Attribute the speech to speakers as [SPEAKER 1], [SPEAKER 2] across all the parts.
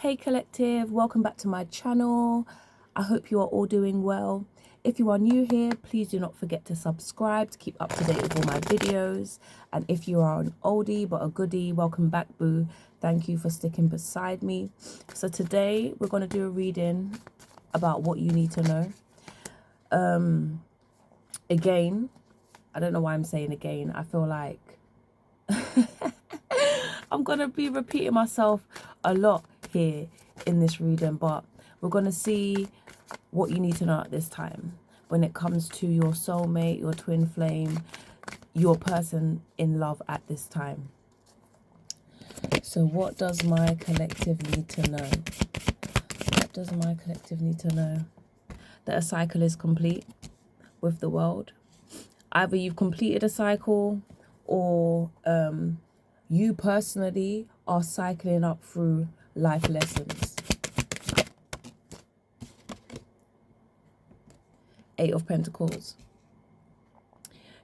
[SPEAKER 1] Hey collective, welcome back to my channel. I hope you are all doing well. If you are new here, please do not forget to subscribe to keep up to date with all my videos. And if you are an oldie but a goodie, welcome back, boo. Thank you for sticking beside me. So today we're going to do a reading about what you need to know. Again, I don't know why I'm saying again. I feel like I'm going to be repeating myself a lot here in this reading, but we're going to see what you need to know at this time when it comes to your soulmate, your twin flame, your person in love at this time. So what does my collective need to know? What does my collective need to know? That a cycle is complete with the world. Either you've completed a cycle or you personally are cycling up through life lessons. 8 of Pentacles.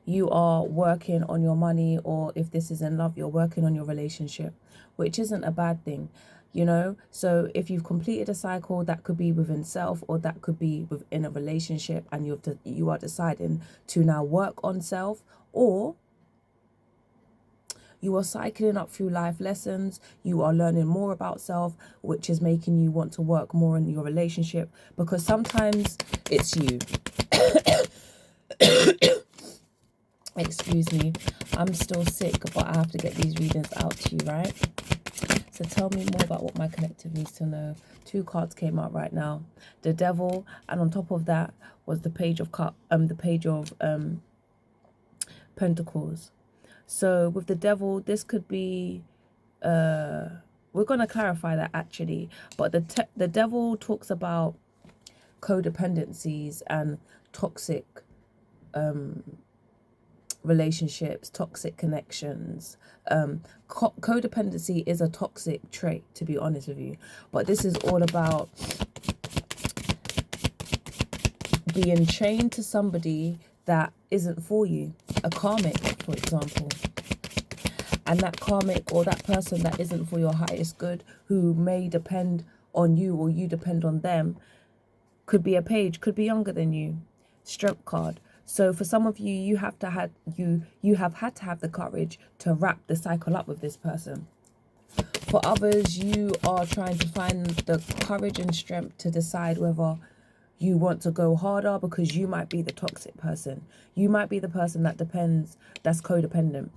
[SPEAKER 1] You are working on your money, or if this is in love, you're working on your relationship, which isn't a bad thing, you know. So if you've completed a cycle, that could be within self, or that could be within a relationship, and you are deciding to now work on self, or you are cycling up through life lessons. You are learning more about self, which is making you want to work more in your relationship, because sometimes it's you. Excuse me, I'm still sick, but I have to get these readings out to you, right? So tell me more about what my collective needs to know. 2 cards came out right now. The Devil, and on top of that was the Page of Pentacles. So with the Devil, this could be we're going to clarify that actually, but the Devil talks about codependencies and toxic relationships, toxic connections. Codependency is a toxic trait, to be honest with you, but this is all about being chained to somebody that isn't for you, a karmic, for example. And that karmic, or that person that isn't for your highest good, who may depend on you or you depend on them, could be a page, could be younger than you. Strength card. So for some of you, you have had to have the courage to wrap the cycle up with this person. For others, you are trying to find the courage and strength to decide whether you want to go harder, because you might be the toxic person. You might be the person that that's codependent.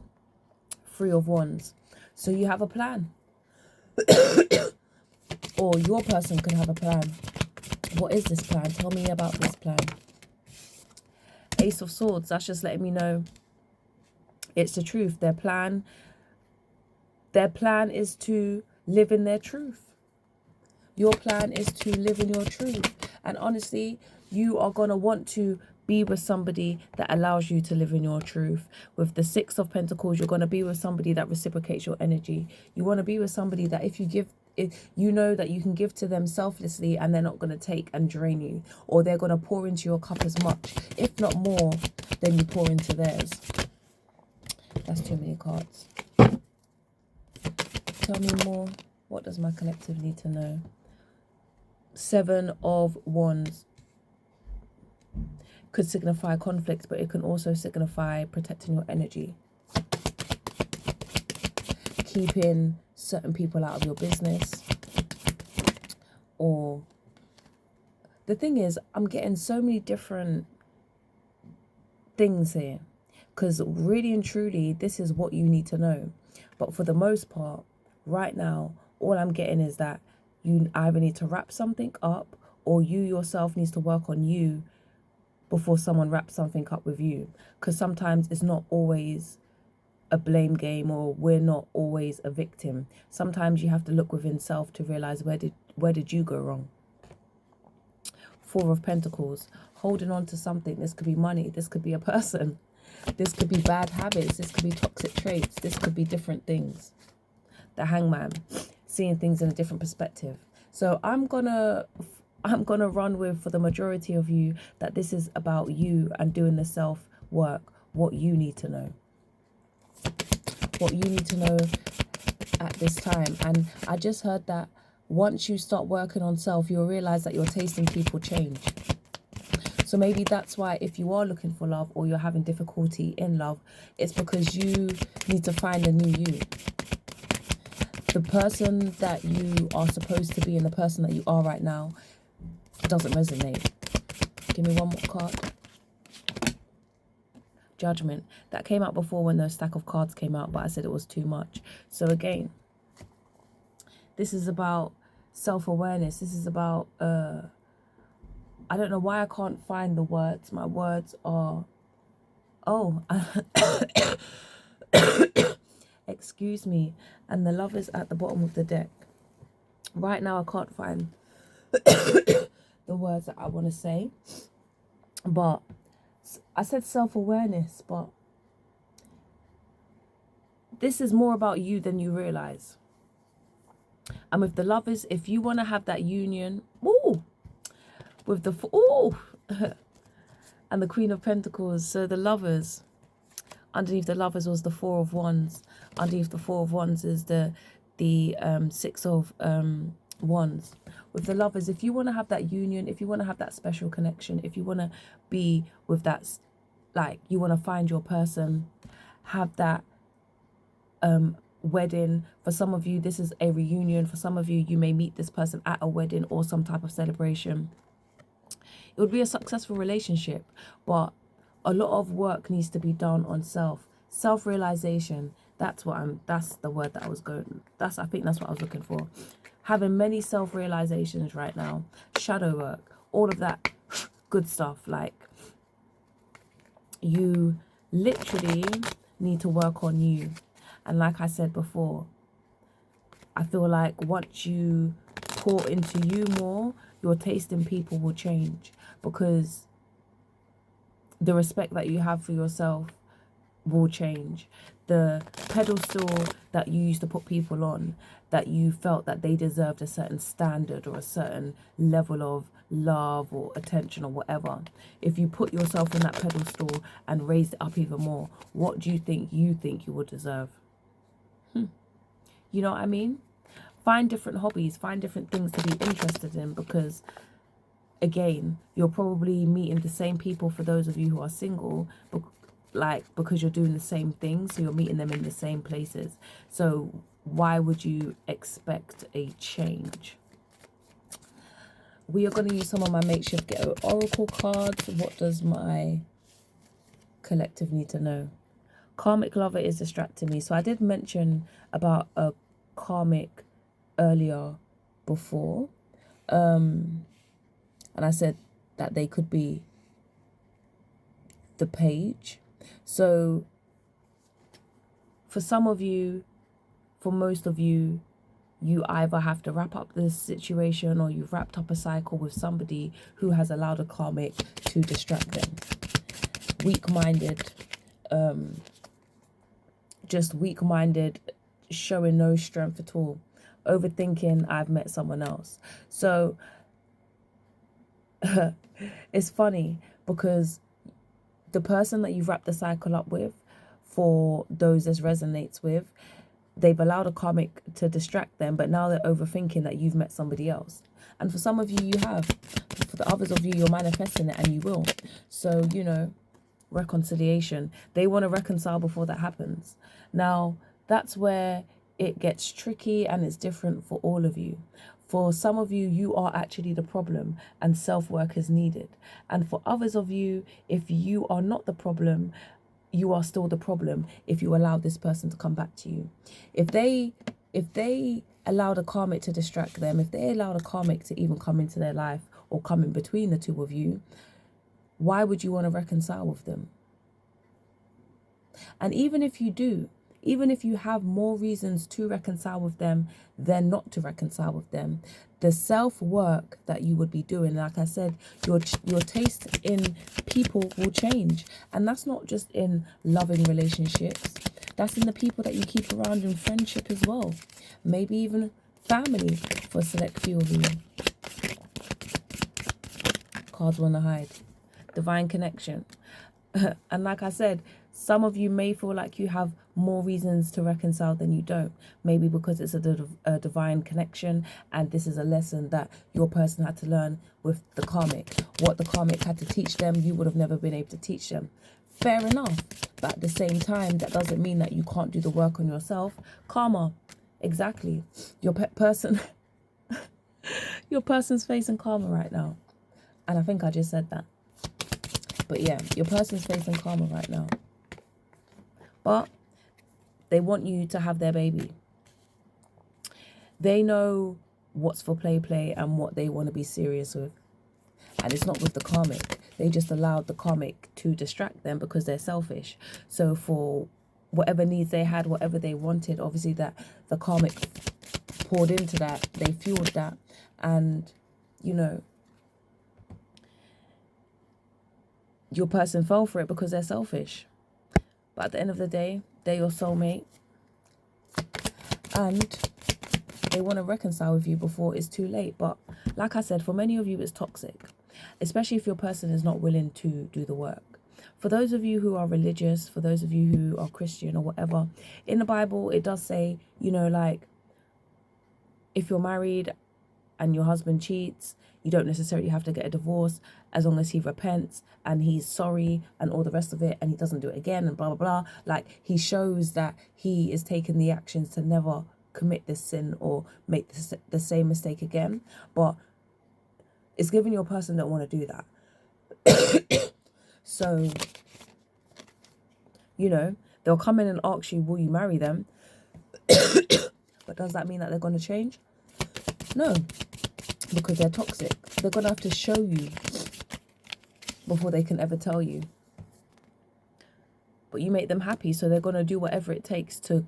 [SPEAKER 1] 3 of Wands. So you have a plan. Or your person could have a plan. What is this plan? Tell me about this plan. Ace of Swords. That's just letting me know it's the truth. Their plan is to live in their truth. Your plan is to live in your truth. And honestly, you are going to want to be with somebody that allows you to live in your truth. With the 6 of Pentacles, you're going to be with somebody that reciprocates your energy. You want to be with somebody that if you know that you can give to them selflessly, and they're not going to take and drain you, or they're going to pour into your cup as much, if not more, than you pour into theirs. That's too many cards. Tell me more. What does my collective need to know? 7 of Wands. Could signify conflict, but it can also signify protecting your energy. Keeping certain people out of your business. Or the thing is, I'm getting so many different things here, because really and truly, this is what you need to know. But for the most part, right now, all I'm getting is that you either need to wrap something up, or you yourself needs to work on you before someone wraps something up with you. Because sometimes it's not always a blame game, or we're not always a victim. Sometimes you have to look within self to realize where did you go wrong. 4 of Pentacles. Holding on to something. This could be money. This could be a person. This could be bad habits. This could be toxic traits. This could be different things. The Hangman. Seeing things in a different perspective. So I'm gonna run with, for the majority of you, that this is about you and doing the self work. What you need to know. What you need to know at this time. And I just heard that once you start working on self, you'll realize that your taste in people change. So maybe that's why if you are looking for love or you're having difficulty in love, it's because you need to find a new you. The person that you are supposed to be and the person that you are right now doesn't resonate. Give me one more card. Judgment. That came out before when the stack of cards came out, but I said it was too much. So again, this is about self-awareness. This is about, I don't know why I can't find the words. My words are, oh, excuse me. And the Lovers at the bottom of the deck. Right now, I can't find the words that I want to say. But I said self-awareness, but this is more about you than you realize. And with the Lovers, if you want to have that union, with the, and the Queen of Pentacles. So the Lovers, underneath the Lovers was the Four of Wands. Underneath the Four of Wands is the Six of Wands. With the Lovers, if you want to have that union, if you want to have that special connection, if you want to be with that, like, you want to find your person, have that wedding. For some of you, this is a reunion. For some of you, you may meet this person at a wedding or some type of celebration. It would be a successful relationship, but a lot of work needs to be done on self-realization. That's the word that I was going, I think that's what I was looking for. Having many self-realizations right now, shadow work, all of that good stuff. Like, you literally need to work on you. And like I said before, I feel like once you pour into you more, your taste in people will change, because the respect that you have for yourself will change. The pedestal that you used to put people on, that you felt that they deserved a certain standard or a certain level of love or attention or whatever, if you put yourself on that pedestal and raised it up even more, what do you think you would deserve? You know what I mean? Find different hobbies, find different things to be interested in, because again, you're probably meeting the same people, for those of you who are single, because you're doing the same things, so you're meeting them in the same places. So why would you expect a change? We are going to use some of my makeshift ghetto oracle cards. What does my collective need to know? Karmic lover is distracting me. So I did mention about a karmic earlier before. And I said that they could be the Page. So for some of you, for most of you, you either have to wrap up this situation, or you've wrapped up a cycle with somebody who has allowed a karmic to distract them. Weak-minded, just weak-minded, showing no strength at all. Overthinking, I've met someone else. So it's funny, because the person that you've wrapped the cycle up with, for those this resonates with, they've allowed a karmic to distract them, but now they're overthinking that you've met somebody else. And for some of you, you have. For the others of you, you're manifesting it, and you will. So, you know, reconciliation. They want to reconcile before that happens. Now, that's where it gets tricky, and it's different for all of you. For some of you, you are actually the problem, and self-work is needed. And for others of you, if you are not the problem, you are still the problem if you allow this person to come back to you. If they allowed a karmic to distract them, if they allowed a karmic to even come into their life or come in between the two of you, why would you want to reconcile with them? And even if you do, even if you have more reasons to reconcile with them than not to reconcile with them, the self-work that you would be doing, like I said, your taste in people will change. And that's not just in loving relationships. That's in the people that you keep around in friendship as well. Maybe even family for a select few of you. Cards want to hide. Divine connection. And like I said, some of you may feel like you have more reasons to reconcile than you don't. Maybe because it's a divine connection, and this is a lesson that your person had to learn with the karmic. What the karmic had to teach them, you would have never been able to teach them. Fair enough. But at the same time, that doesn't mean that you can't do the work on yourself. Karma. Exactly. Your person, your person's facing karma right now. And I think I just said that. But yeah, your person's facing karma right now. But they want you to have their baby. They know what's for play and what they want to be serious with. And it's not with the karmic. They just allowed the karmic to distract them because they're selfish. So for whatever needs they had, whatever they wanted, obviously that the karmic poured into that. They fueled that. And, you know, your person fell for it because they're selfish. But at the end of the day, they're your soulmate. And they want to reconcile with you before it's too late. But like I said, for many of you, it's toxic. Especially if your person is not willing to do the work. For those of you who are religious, for those of you who are Christian or whatever, in the Bible, it does say, you know, like, if you're married and your husband cheats, you don't necessarily have to get a divorce as long as he repents and he's sorry and all the rest of it and he doesn't do it again and blah, blah, blah. Like, he shows that he is taking the actions to never commit this sin or make the same mistake again. But it's giving your person don't want to do that. So, you know, they'll come in and ask you, will you marry them? But does that mean that they're going to change? No, because they're toxic. They're going to have to show you before they can ever tell you. But you make them happy, so they're going to do whatever it takes to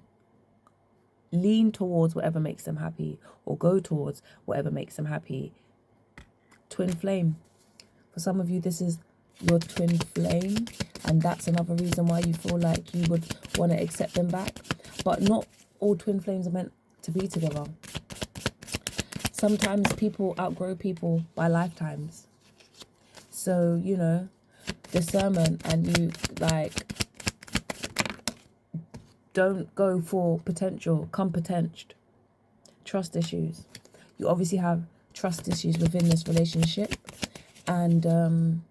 [SPEAKER 1] lean towards whatever makes them happy or go towards whatever makes them happy. Twin flame. For some of you, this is your twin flame, and that's another reason why you feel like you would want to accept them back. But not all twin flames are meant to be together. Sometimes people outgrow people by lifetimes. So, you know, discernment, and you, like, don't go for potential, come potential. Trust issues. You obviously have trust issues within this relationship. And,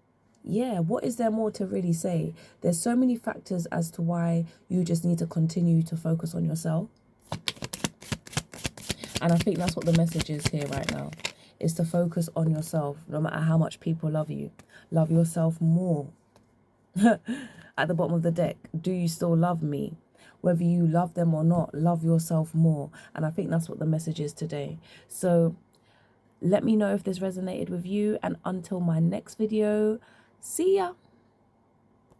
[SPEAKER 1] yeah, what is there more to really say? There's so many factors as to why you just need to continue to focus on yourself. And I think that's what the message is here right now, is to focus on yourself, no matter how much people love you. Love yourself more. At the bottom of the deck, do you still love me? Whether you love them or not, love yourself more. And I think that's what the message is today. So let me know if this resonated with you. And until my next video, see ya.